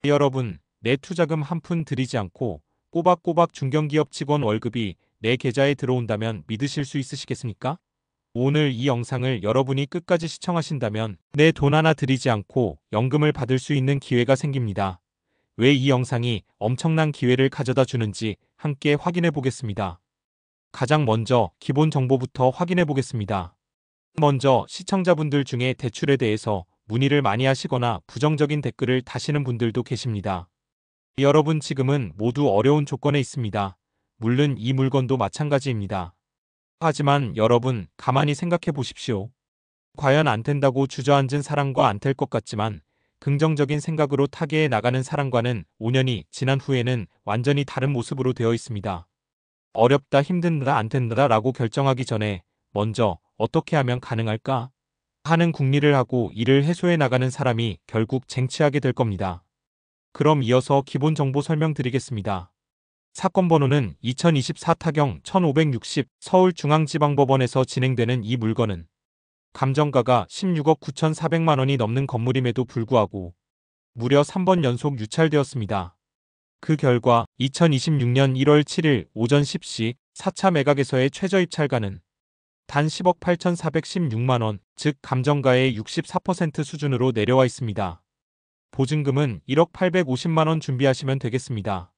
여러분, 내 투자금 한 푼 들이지 않고 꼬박꼬박 중견기업 직원 월급이 내 계좌에 들어온다면 믿으실 수 있으시겠습니까? 오늘 이 영상을 여러분이 끝까지 시청하신다면 내 돈 하나 들이지 않고 연금을 받을 수 있는 기회가 생깁니다. 왜 이 영상이 엄청난 기회를 가져다 주는지 함께 확인해 보겠습니다. 가장 먼저 기본 정보부터 확인해 보겠습니다. 먼저 시청자분들 중에 대출에 대해서 문의를 많이 하시거나 부정적인 댓글을 다시는 분들도 계십니다. 여러분 지금은 모두 어려운 조건에 있습니다. 물론 이 물건도 마찬가지입니다. 하지만 여러분 가만히 생각해 보십시오. 과연 안 된다고 주저앉은 사람과 안 될 것 같지만 긍정적인 생각으로 타개해 나가는 사람과는 5년이 지난 후에는 완전히 다른 모습으로 되어 있습니다. 어렵다 힘든다 안 된다 라고 결정하기 전에 먼저 어떻게 하면 가능할까 하는 궁리를 하고 이를 해소해 나가는 사람이 결국 쟁취하게 될 겁니다. 그럼 이어서 기본 정보 설명드리겠습니다. 사건 번호는 2024 타경 1560 서울중앙지방법원에서 진행되는 이 물건은 감정가가 16억 9,400만 원이 넘는 건물임에도 불구하고 무려 3번 연속 유찰되었습니다. 그 결과 2026년 1월 7일 오전 10시 4차 매각에서의 최저 입찰가는 단 10억 8,416만 원, 즉 감정가의 64% 수준으로 내려와 있습니다. 보증금은 1억 850만 원 준비하시면 되겠습니다.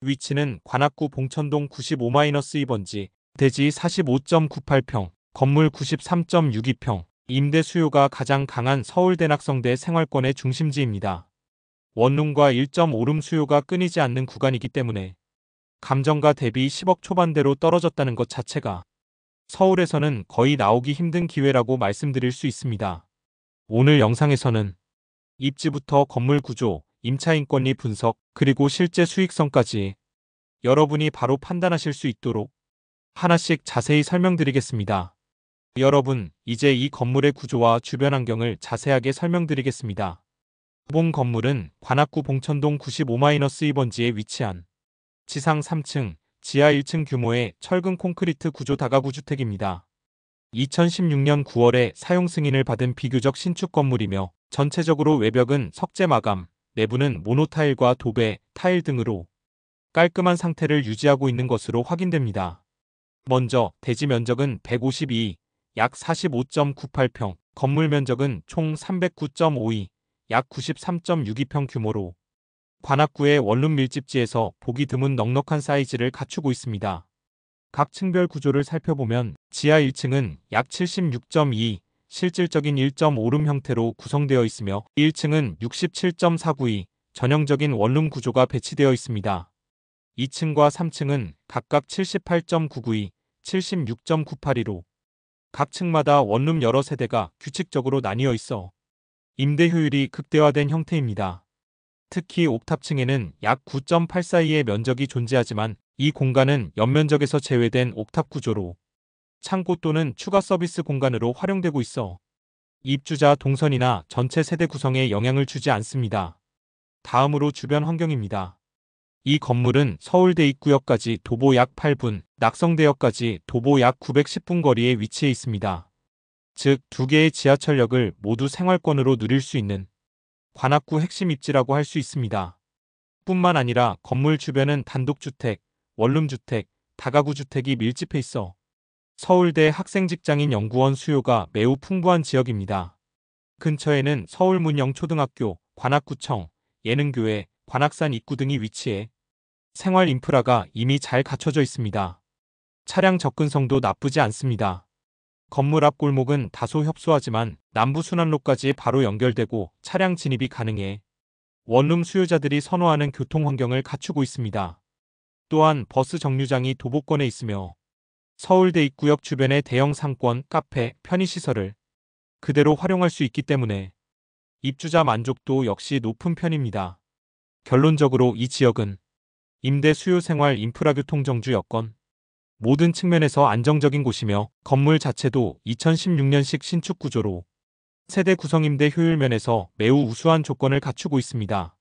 위치는 관악구 봉천동 95-2번지, 대지 45.98평, 건물 93.62평, 임대 수요가 가장 강한 서울대 낙성대 생활권의 중심지입니다. 원룸과 1.5룸 수요가 끊이지 않는 구간이기 때문에 감정가 대비 10억 초반대로 떨어졌다는 것 자체가 서울에서는 거의 나오기 힘든 기회라고 말씀드릴 수 있습니다. 오늘 영상에서는 입지부터 건물 구조, 임차인권리 분석, 그리고 실제 수익성까지 여러분이 바로 판단하실 수 있도록 하나씩 자세히 설명드리겠습니다. 여러분, 이제 이 건물의 구조와 주변 환경을 자세하게 설명드리겠습니다. 본 건물은 관악구 봉천동 95-2번지에 위치한 지상 3층, 지하 1층 규모의 철근 콘크리트 구조 다가구 주택입니다. 2016년 9월에 사용 승인을 받은 비교적 신축 건물이며 전체적으로 외벽은 석재 마감, 내부는 모노타일과 도배, 타일 등으로 깔끔한 상태를 유지하고 있는 것으로 확인됩니다. 먼저 대지 면적은 152, 약 45.98평, 건물 면적은 총 309.52, 약 93.62평 규모로 관악구의 원룸 밀집지에서 보기 드문 넉넉한 사이즈를 갖추고 있습니다. 각 층별 구조를 살펴보면 지하 1층은 약 76.2, 실질적인 1.5룸 형태로 구성되어 있으며 1층은 67.492, 전형적인 원룸 구조가 배치되어 있습니다. 2층과 3층은 각각 78.992, 76.982로 각 층마다 원룸 여러 세대가 규칙적으로 나뉘어 있어 임대 효율이 극대화된 형태입니다. 특히 옥탑층에는 약 9.842의 면적이 존재하지만 이 공간은 연면적에서 제외된 옥탑 구조로 창고 또는 추가 서비스 공간으로 활용되고 있어 입주자 동선이나 전체 세대 구성에 영향을 주지 않습니다. 다음으로 주변 환경입니다. 이 건물은 서울대 입구역까지 도보 약 8분, 낙성대역까지 도보 약 910분 거리에 위치해 있습니다. 즉, 두 개의 지하철역을 모두 생활권으로 누릴 수 있는 관악구 핵심 입지라고 할 수 있습니다. 뿐만 아니라 건물 주변은 단독주택, 원룸주택, 다가구 주택이 밀집해 있어 서울대 학생 직장인 연구원 수요가 매우 풍부한 지역입니다. 근처에는 서울문영초등학교, 관악구청, 예능교회, 관악산 입구 등이 위치해 생활 인프라가 이미 잘 갖춰져 있습니다. 차량 접근성도 나쁘지 않습니다. 건물 앞 골목은 다소 협소하지만 남부순환로까지 바로 연결되고 차량 진입이 가능해 원룸 수요자들이 선호하는 교통 환경을 갖추고 있습니다. 또한 버스 정류장이 도보권에 있으며 서울대 입구역 주변의 대형 상권, 카페, 편의시설을 그대로 활용할 수 있기 때문에 입주자 만족도 역시 높은 편입니다. 결론적으로 이 지역은 임대 수요 생활 인프라 교통 정주 여건 모든 측면에서 안정적인 곳이며 건물 자체도 2016년식 신축 구조로 세대 구성 임대 효율 면에서 매우 우수한 조건을 갖추고 있습니다.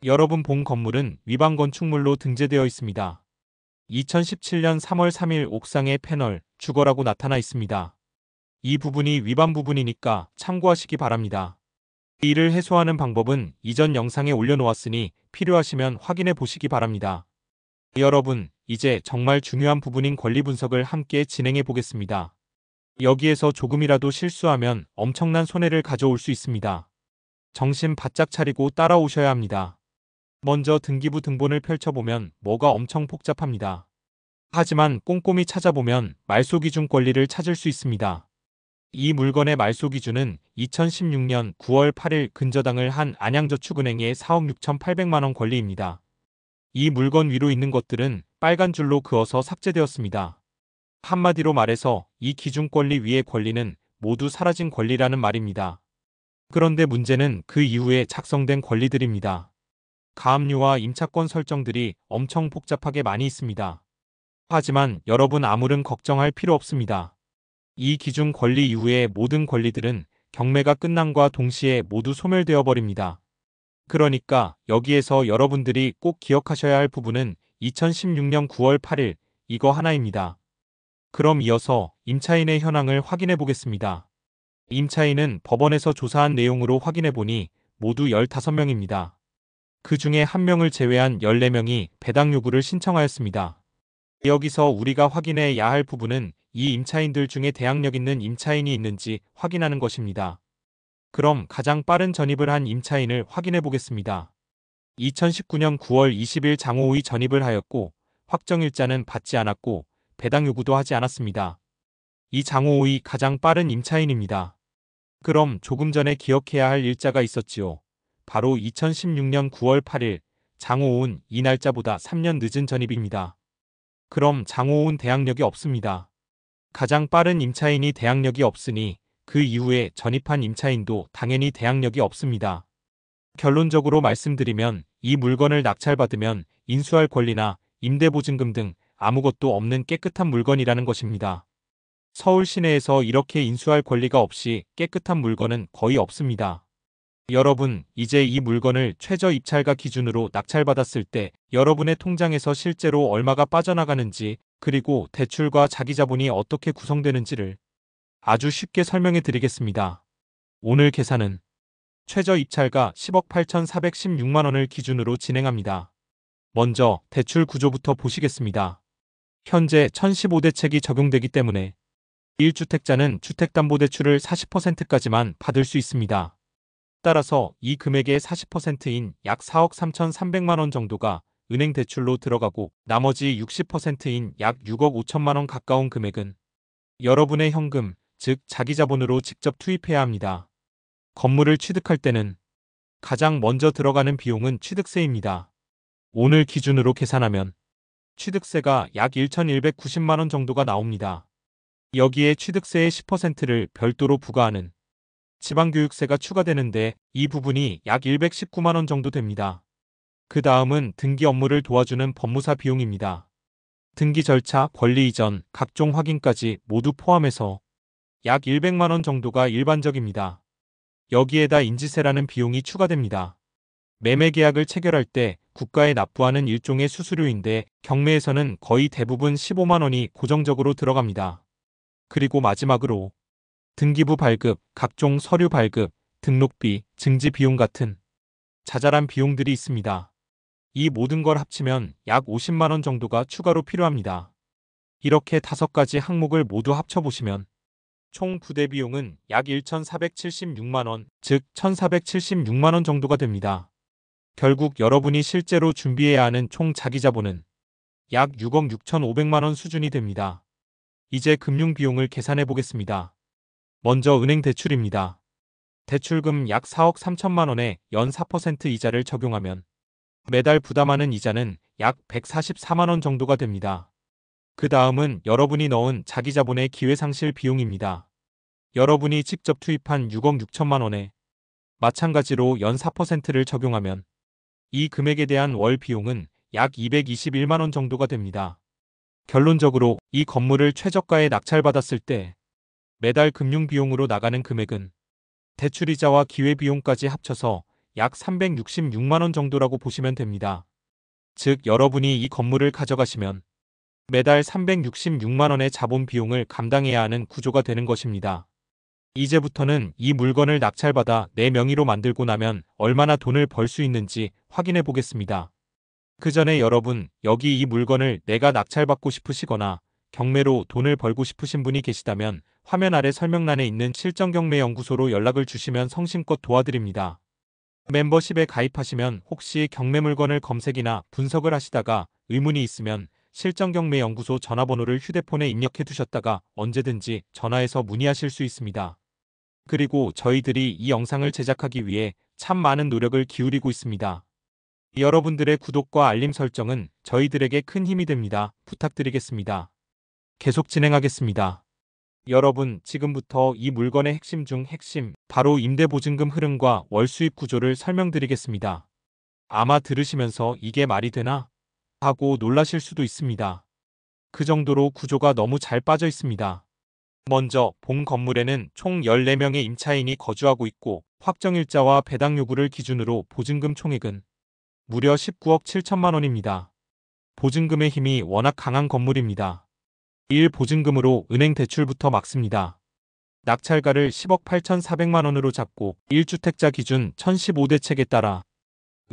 여러분 본 건물은 위반 건축물로 등재되어 있습니다. 2017년 3월 3일 옥상에 패널, 주거라고 나타나 있습니다. 이 부분이 위반 부분이니까 참고하시기 바랍니다. 이를 해소하는 방법은 이전 영상에 올려놓았으니 필요하시면 확인해 보시기 바랍니다. 여러분, 이제 정말 중요한 부분인 권리 분석을 함께 진행해 보겠습니다. 여기에서 조금이라도 실수하면 엄청난 손해를 가져올 수 있습니다. 정신 바짝 차리고 따라오셔야 합니다. 먼저 등기부 등본을 펼쳐보면 뭐가 엄청 복잡합니다. 하지만 꼼꼼히 찾아보면 말소기준 권리를 찾을 수 있습니다. 이 물건의 말소기준은 2016년 9월 8일 근저당을 한 안양저축은행의 4억 6,800만 원 권리입니다. 이 물건 위로 있는 것들은 빨간 줄로 그어서 삭제되었습니다. 한마디로 말해서 이 기준 권리 위의 권리는 모두 사라진 권리라는 말입니다. 그런데 문제는 그 이후에 작성된 권리들입니다. 가압류와 임차권 설정들이 엄청 복잡하게 많이 있습니다. 하지만 여러분 아무런 걱정할 필요 없습니다. 이 기준 권리 이후의 모든 권리들은 경매가 끝남과 동시에 모두 소멸되어 버립니다. 그러니까 여기에서 여러분들이 꼭 기억하셔야 할 부분은 2016년 9월 8일 이거 하나입니다. 그럼 이어서 임차인의 현황을 확인해 보겠습니다. 임차인은 법원에서 조사한 내용으로 확인해 보니 모두 15명입니다. 그 중에 1명을 제외한 14명이 배당 요구를 신청하였습니다. 여기서 우리가 확인해야 할 부분은 이 임차인들 중에 대항력 있는 임차인이 있는지 확인하는 것입니다. 그럼 가장 빠른 전입을 한 임차인을 확인해 보겠습니다. 2019년 9월 20일 장호우이 전입을 하였고 확정일자는 받지 않았고 배당 요구도 하지 않았습니다. 이 장호우이 가장 빠른 임차인입니다. 그럼 조금 전에 기억해야 할 일자가 있었지요. 바로 2016년 9월 8일 장호우은 이 날짜보다 3년 늦은 전입입니다. 그럼 장호우은 대항력이 없습니다. 가장 빠른 임차인이 대항력이 없으니 그 이후에 전입한 임차인도 당연히 대항력이 없습니다. 결론적으로 말씀드리면 이 물건을 낙찰받으면 인수할 권리나 임대보증금 등 아무것도 없는 깨끗한 물건이라는 것입니다. 서울 시내에서 이렇게 인수할 권리가 없이 깨끗한 물건은 거의 없습니다. 여러분, 이제 이 물건을 최저 입찰가 기준으로 낙찰받았을 때 여러분의 통장에서 실제로 얼마가 빠져나가는지 그리고 대출과 자기자본이 어떻게 구성되는지를 아주 쉽게 설명해 드리겠습니다. 오늘 계산은 최저 입찰가 10억 8,416만 원을 기준으로 진행합니다. 먼저 대출 구조부터 보시겠습니다. 현재 1015대책이 적용되기 때문에 1주택자는 주택담보대출을 40%까지만 받을 수 있습니다. 따라서 이 금액의 40%인 약 4억 3,300만 원 정도가 은행 대출로 들어가고 나머지 60%인 약 6억 5천만 원 가까운 금액은 여러분의 현금, 즉 자기자본으로 직접 투입해야 합니다. 건물을 취득할 때는 가장 먼저 들어가는 비용은 취득세입니다. 오늘 기준으로 계산하면 취득세가 약 1,190만 원 정도가 나옵니다. 여기에 취득세의 10%를 별도로 부과하는 지방교육세가 추가되는데 이 부분이 약 119만 원 정도 됩니다. 그 다음은 등기 업무를 도와주는 법무사 비용입니다. 등기 절차, 권리 이전, 각종 확인까지 모두 포함해서 약 100만 원 정도가 일반적입니다. 여기에다 인지세라는 비용이 추가됩니다. 매매 계약을 체결할 때 국가에 납부하는 일종의 수수료인데 경매에서는 거의 대부분 15만 원이 고정적으로 들어갑니다. 그리고 마지막으로 등기부 발급, 각종 서류 발급, 등록비, 증지 비용 같은 자잘한 비용들이 있습니다. 이 모든 걸 합치면 약 50만 원 정도가 추가로 필요합니다. 이렇게 5가지 항목을 모두 합쳐보시면 총 부대 비용은 약 1,476만 원, 즉 1,476만 원 정도가 됩니다. 결국 여러분이 실제로 준비해야 하는 총 자기자본은 약 6억 6,500만 원 수준이 됩니다. 이제 금융 비용을 계산해 보겠습니다. 먼저 은행 대출입니다. 대출금 약 4억 3천만 원에 연 4% 이자를 적용하면 매달 부담하는 이자는 약 144만 원 정도가 됩니다. 그 다음은 여러분이 넣은 자기자본의 기회상실 비용입니다. 여러분이 직접 투입한 6억 6천만 원에 마찬가지로 연 4%를 적용하면 이 금액에 대한 월 비용은 약 221만 원 정도가 됩니다. 결론적으로 이 건물을 최저가에 낙찰받았을 때 매달 금융비용으로 나가는 금액은 대출이자와 기회비용까지 합쳐서 약 366만 원 정도라고 보시면 됩니다. 즉 여러분이 이 건물을 가져가시면 매달 366만 원의 자본 비용을 감당해야 하는 구조가 되는 것입니다. 이제부터는 이 물건을 낙찰받아 내 명의로 만들고 나면 얼마나 돈을 벌 수 있는지 확인해 보겠습니다. 그 전에 여러분, 여기 이 물건을 내가 낙찰받고 싶으시거나 경매로 돈을 벌고 싶으신 분이 계시다면 화면 아래 설명란에 있는 실전경매연구소로 연락을 주시면 성심껏 도와드립니다. 멤버십에 가입하시면 혹시 경매 물건을 검색이나 분석을 하시다가 의문이 있으면 실전경매연구소 전화번호를 휴대폰에 입력해 두셨다가 언제든지 전화해서 문의하실 수 있습니다. 그리고 저희들이 이 영상을 제작하기 위해 참 많은 노력을 기울이고 있습니다. 여러분들의 구독과 알림 설정은 저희들에게 큰 힘이 됩니다. 부탁드리겠습니다. 계속 진행하겠습니다. 여러분, 지금부터 이 물건의 핵심 중 핵심, 바로 임대보증금 흐름과 월수입 구조를 설명드리겠습니다. 아마 들으시면서 이게 말이 되나? 하고 놀라실 수도 있습니다. 그 정도로 구조가 너무 잘 빠져 있습니다. 먼저 본 건물에는 총 14명의 임차인이 거주하고 있고 확정일자와 배당 요구를 기준으로 보증금 총액은 무려 19억 7천만 원입니다. 보증금의 힘이 워낙 강한 건물입니다. 1. 보증금으로 은행 대출부터 막습니다. 낙찰가를 10억 8,400만 원으로 잡고 1주택자 기준 1015대 책에 따라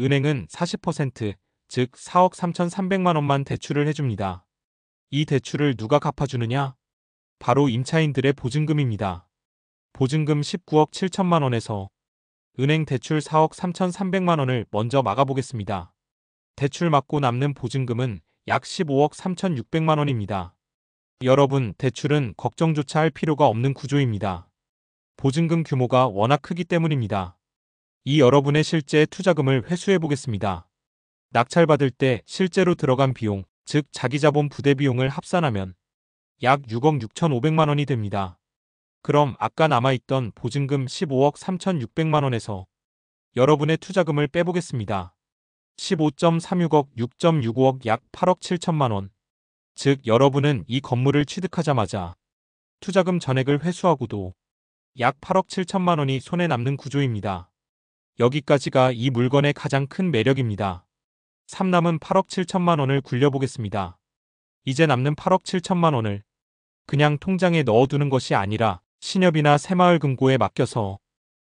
은행은 40%, 즉 4억 3,300만 원만 대출을 해줍니다. 이 대출을 누가 갚아주느냐? 바로 임차인들의 보증금입니다. 보증금 19억 7천만 원에서 은행 대출 4억 3,300만 원을 먼저 막아보겠습니다. 대출 막고 남는 보증금은 약 15억 3,600만 원입니다. 여러분, 대출은 걱정조차 할 필요가 없는 구조입니다. 보증금 규모가 워낙 크기 때문입니다. 이 여러분의 실제 투자금을 회수해 보겠습니다. 낙찰받을 때 실제로 들어간 비용, 즉 자기자본 부대 비용을 합산하면 약 6억 6,500만 원이 됩니다. 그럼 아까 남아있던 보증금 15억 3,600만 원에서 여러분의 투자금을 빼보겠습니다. 15.36억, 6.65억, 약 8억 7천만 원. 즉 여러분은 이 건물을 취득하자마자 투자금 전액을 회수하고도 약 8억 7천만 원이 손에 남는 구조입니다. 여기까지가 이 물건의 가장 큰 매력입니다. 3 남은 8억 7천만 원을 굴려보겠습니다. 이제 남는 8억 7천만 원을 그냥 통장에 넣어두는 것이 아니라 신협이나 새마을금고에 맡겨서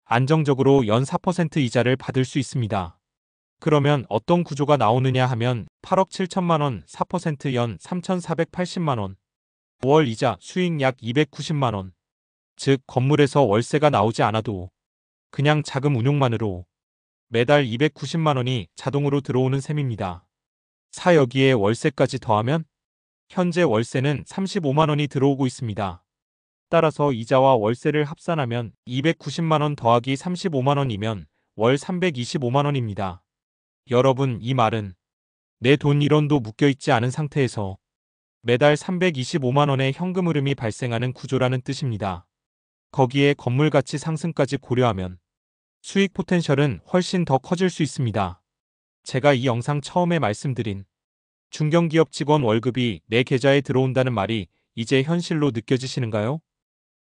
안정적으로 연 4% 이자를 받을 수 있습니다. 그러면 어떤 구조가 나오느냐 하면 8억 7천만 원, 4%연 3,480만 원, 월 이자 수익 약 290만 원. 즉 건물에서 월세가 나오지 않아도 그냥 자금 운용만으로 매달 290만 원이 자동으로 들어오는 셈입니다. 여기에 월세까지 더하면 현재 월세는 35만 원이 들어오고 있습니다. 따라서 이자와 월세를 합산하면 290만 원 더하기 35만 원이면 월 325만 원입니다. 여러분, 이 말은 내 돈 1원도 묶여있지 않은 상태에서 매달 325만 원의 현금 흐름이 발생하는 구조라는 뜻입니다. 거기에 건물 가치 상승까지 고려하면 수익 포텐셜은 훨씬 더 커질 수 있습니다. 제가 이 영상 처음에 말씀드린 중견기업 직원 월급이 내 계좌에 들어온다는 말이 이제 현실로 느껴지시는가요?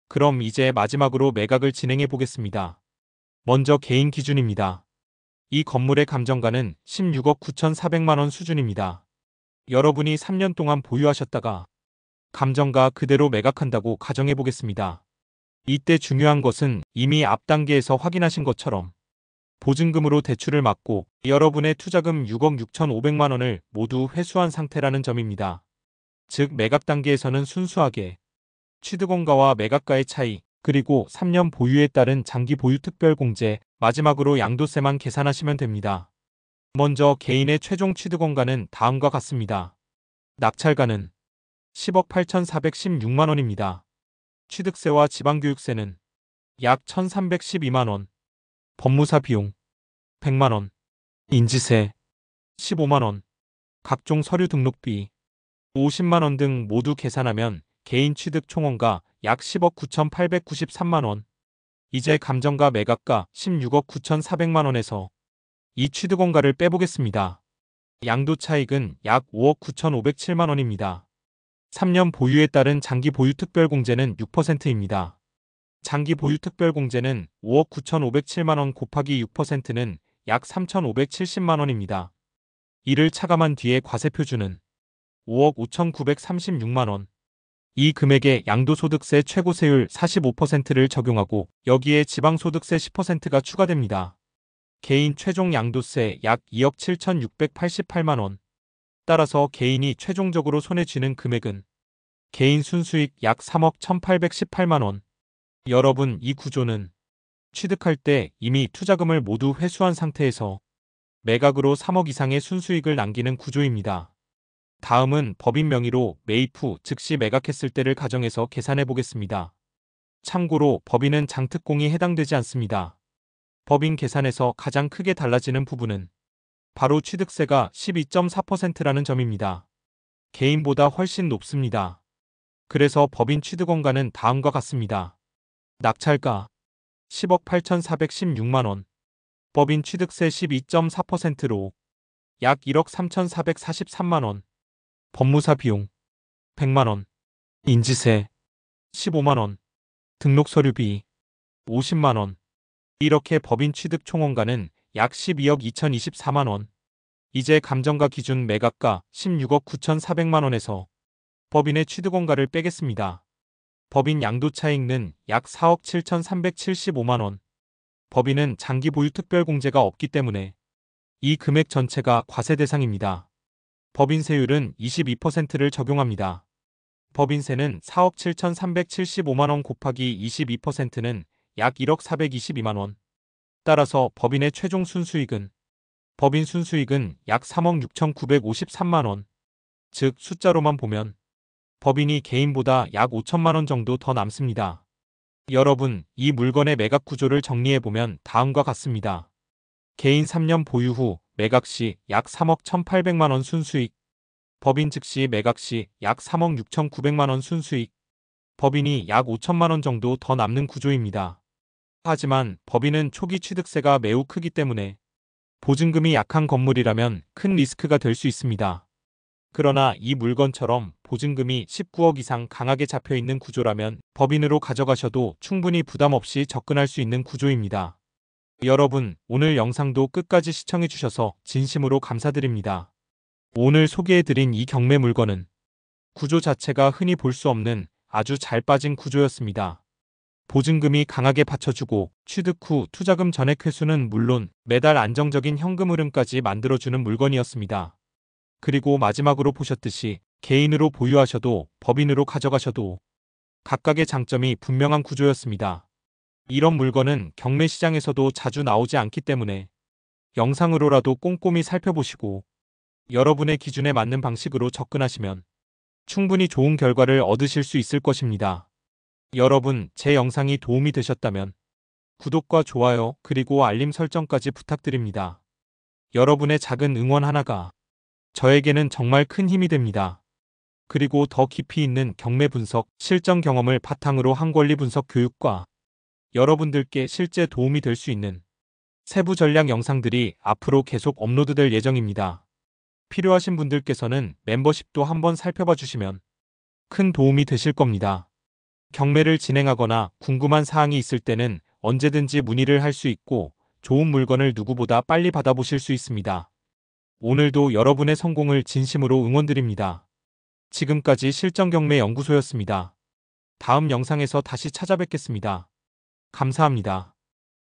그럼 이제 마지막으로 매각을 진행해 보겠습니다. 먼저 개인 기준입니다. 이 건물의 감정가는 16억 9,400만 원 수준입니다. 여러분이 3년 동안 보유하셨다가 감정가 그대로 매각한다고 가정해 보겠습니다. 이때 중요한 것은 이미 앞 단계에서 확인하신 것처럼 보증금으로 대출을 막고 여러분의 투자금 6억 6,500만 원을 모두 회수한 상태라는 점입니다. 즉 매각 단계에서는 순수하게 취득원가와 매각가의 차이, 그리고 3년 보유에 따른 장기 보유 특별공제, 마지막으로 양도세만 계산하시면 됩니다. 먼저 개인의 최종 취득원가는 다음과 같습니다. 낙찰가는 10억 8,416만 원입니다. 취득세와 지방교육세는 약 1,312만 원, 법무사 비용 100만 원, 인지세 15만 원, 각종 서류 등록비 50만 원 등 모두 계산하면 개인 취득 총원가 약 10억 9,893만 원. 이제 감정가 매각가 16억 9,400만 원에서 이 취득원가를 빼보겠습니다. 양도 차익은 약 5억 9,507만 원입니다. 3년 보유에 따른 장기 보유 특별공제는 6%입니다. 장기 보유 특별공제는 5억 9,507만 원 곱하기 6%는 약 3,570만 원입니다. 이를 차감한 뒤에 과세표준은 5억 5,936만 원. 이 금액에 양도소득세 최고세율 45%를 적용하고 여기에 지방소득세 10%가 추가됩니다. 개인 최종 양도세 약 2억 7,688만 원. 따라서 개인이 최종적으로 손에 쥐는 금액은 개인 순수익 약 3억 1,818만 원. 여러분, 이 구조는 취득할 때 이미 투자금을 모두 회수한 상태에서 매각으로 3억 이상의 순수익을 남기는 구조입니다. 다음은 법인 명의로 매입 후 즉시 매각했을 때를 가정해서 계산해 보겠습니다. 참고로 법인은 장특공이 해당되지 않습니다. 법인 계산에서 가장 크게 달라지는 부분은 바로 취득세가 12.4%라는 점입니다. 개인보다 훨씬 높습니다. 그래서 법인 취득원가는 다음과 같습니다. 낙찰가 10억 8,416만 원. 법인 취득세 12.4%로 약 1억 3,443만 원. 법무사 비용 100만 원. 인지세 15만 원. 등록서류비 50만 원. 이렇게 법인 취득 총원가는 약 12억 2,024만 원. 이제 감정가 기준 매각가 16억 9,400만 원에서 법인의 취득원가를 빼겠습니다. 법인 양도차익은 약 4억 7,375만 원. 법인은 장기 보유 특별공제가 없기 때문에 이 금액 전체가 과세 대상입니다. 법인세율은 22%를 적용합니다. 법인세는 4억 7,375만 원 곱하기 22%는 약 1억 422만 원. 따라서 법인의 최종 순수익은 법인 순수익은 약 3억 6,953만 원. 즉 숫자로만 보면 법인이 개인보다 약 5천만 원 정도 더 남습니다. 여러분, 이 물건의 매각 구조를 정리해보면 다음과 같습니다. 개인 3년 보유 후 매각 시 약 3억 1,800만 원 순수익. 법인 즉시 매각 시 약 3억 6,900만 원 순수익. 법인이 약 5천만 원 정도 더 남는 구조입니다. 하지만 법인은 초기 취득세가 매우 크기 때문에 보증금이 약한 건물이라면 큰 리스크가 될 수 있습니다. 그러나 이 물건처럼 보증금이 19억 이상 강하게 잡혀있는 구조라면 법인으로 가져가셔도 충분히 부담 없이 접근할 수 있는 구조입니다. 여러분, 오늘 영상도 끝까지 시청해주셔서 진심으로 감사드립니다. 오늘 소개해드린 이 경매 물건은 구조 자체가 흔히 볼 수 없는 아주 잘 빠진 구조였습니다. 보증금이 강하게 받쳐주고 취득 후 투자금 전액 회수는 물론 매달 안정적인 현금 흐름까지 만들어주는 물건이었습니다. 그리고 마지막으로 보셨듯이 개인으로 보유하셔도 법인으로 가져가셔도 각각의 장점이 분명한 구조였습니다. 이런 물건은 경매 시장에서도 자주 나오지 않기 때문에 영상으로라도 꼼꼼히 살펴보시고 여러분의 기준에 맞는 방식으로 접근하시면 충분히 좋은 결과를 얻으실 수 있을 것입니다. 여러분, 제 영상이 도움이 되셨다면 구독과 좋아요 그리고 알림 설정까지 부탁드립니다. 여러분의 작은 응원 하나가 저에게는 정말 큰 힘이 됩니다. 그리고 더 깊이 있는 경매 분석, 실전 경험을 바탕으로 한 권리 분석 교육과 여러분들께 실제 도움이 될 수 있는 세부 전략 영상들이 앞으로 계속 업로드될 예정입니다. 필요하신 분들께서는 멤버십도 한번 살펴봐 주시면 큰 도움이 되실 겁니다. 경매를 진행하거나 궁금한 사항이 있을 때는 언제든지 문의를 할 수 있고 좋은 물건을 누구보다 빨리 받아보실 수 있습니다. 오늘도 여러분의 성공을 진심으로 응원드립니다. 지금까지 실전경매연구소였습니다. 다음 영상에서 다시 찾아뵙겠습니다. 감사합니다.